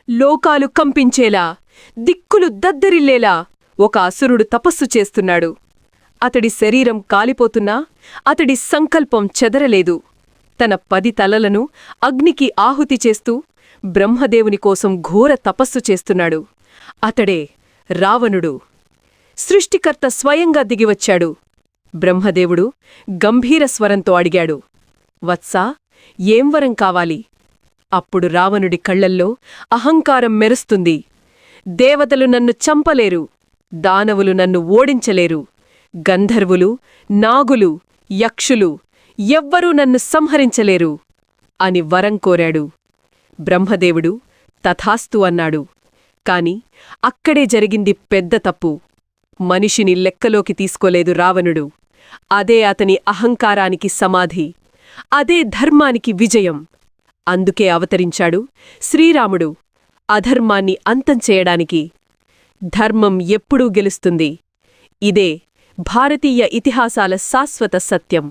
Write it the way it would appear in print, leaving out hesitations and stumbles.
లోకాలు కంపించేలా, దిక్కులు దద్దరిల్లేలా ఒక అసురుడు తపస్సు చేస్తున్నాడు. అతడి శరీరం కాలిపోతున్నా అతడి సంకల్పం చెదరలేదు. తన 10 తలలను అగ్నికి ఆహుతి చేస్తూ బ్రహ్మదేవుని కోసం ఘోర తపస్సు చేస్తున్నాడు. అతడే రావణుడు. సృష్టికర్త స్వయంగా దిగివచ్చాడు. బ్రహ్మదేవుడు గంభీర స్వరంతో అడిగాడు, వత్సా, ఏం వరం కావాలి? అప్పుడు రావణుడి కళ్లల్లో అహంకారం మెరుస్తుంది. దేవతలు నన్ను చంపలేరు, దానవులు నన్ను ఓడించలేరు, గంధర్వులు, నాగులు, యక్షులు ఎవ్వరూ నన్ను సంహరించలేరు అని వరం కోరాడు. బ్రహ్మదేవుడు తథాస్తు అన్నాడు. కాని అక్కడే జరిగింది పెద్ద తప్పు. మనిషిని లెక్కలోకి తీసుకోలేదు రావణుడు. అదే అతని అహంకారానికి సమాధి. అదే ధర్మానికి విజయం. అందుకే అవతరించాడు శ్రీరాముడు, అధర్మాన్ని అంతం చేయడానికి. ధర్మం ఎప్పుడూ గెలుస్తుంది. ఇదే భారతీయ ఇతిహాసాల శాశ్వత సత్యం.